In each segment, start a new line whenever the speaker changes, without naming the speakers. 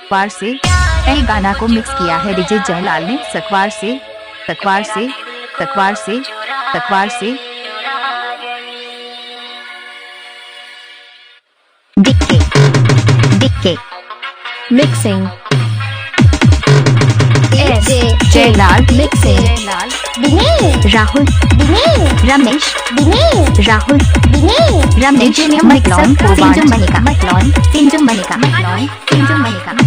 सकवार से। ए गाना को मिक्स किया है डीजे जयलाल ने सकवार से, सकवार से, सकवार से, सकवार से।
डिक्के डिक्के mixing
Jailal
mixing
Jailal
Rahul Ramesh Rahul Ramesh
DJ ने
मटलॉन
मिक्सर को
सिंजू
बांट
मनिका मटलॉन सिंजू मनिका मटलॉन सिंजू मनिका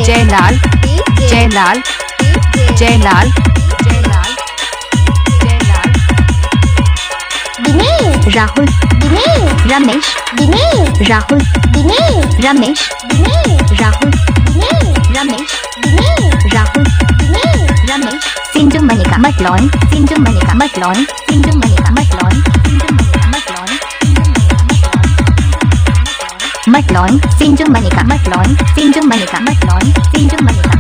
जयलाल जयलाल जयलाल जयलाल जयलाल
राहुल रमेश राहुल रमेश राहुल रमेश राहुल रमेश सिंजू मनिका मटलॉन सिंजू मनिका मटलॉन सिंजू मनिका मटलॉन सिंजू मनिका मटलॉन मटलॉन सिंजू मनिका मटलॉन सिंजू मनिका मटलॉन सिंजू मनिका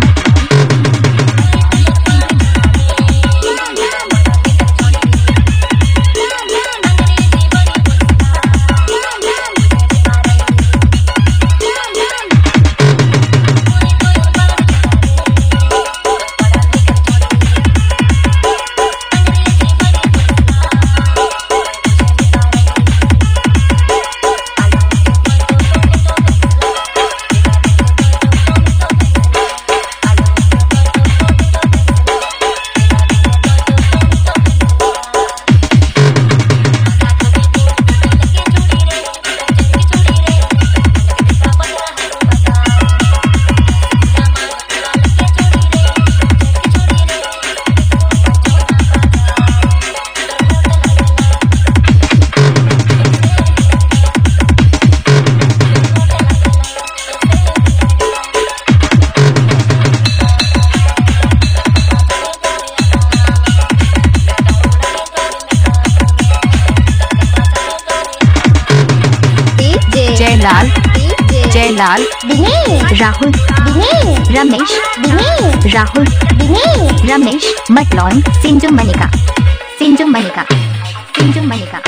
जयलाल जयलाल
राहुल रमेश राहुल रमेश मटलॉन सिंजू मनिका सिंजू मनिका सिंजू मनिका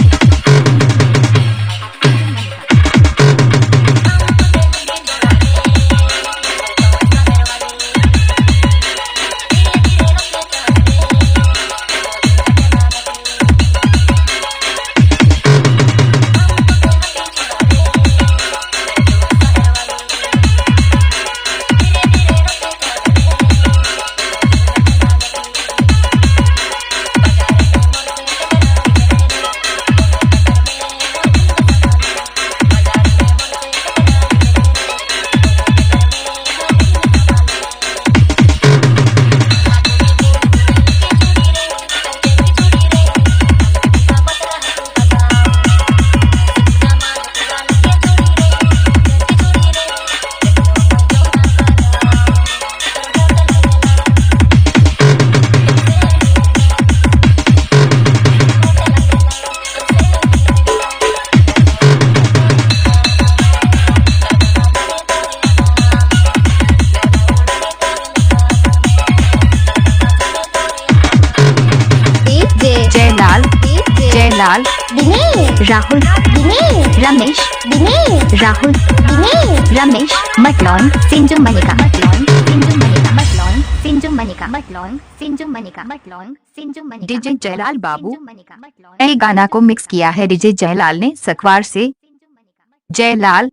जयलाल जयलाल
राहुल रमेश राहुल रमेश मटलॉन सिंजू मनिका मटलॉन सिंजू मनिका मटलॉन सिंजू मनिका मटलॉन सिंजू मनिका मटलॉन सिंजू मनिका
डीजे जयलाल बाबू।
मनिका मटलॉन
ए गाना को मिक्स किया है डीजे जयलाल ने सकवार से। जयलाल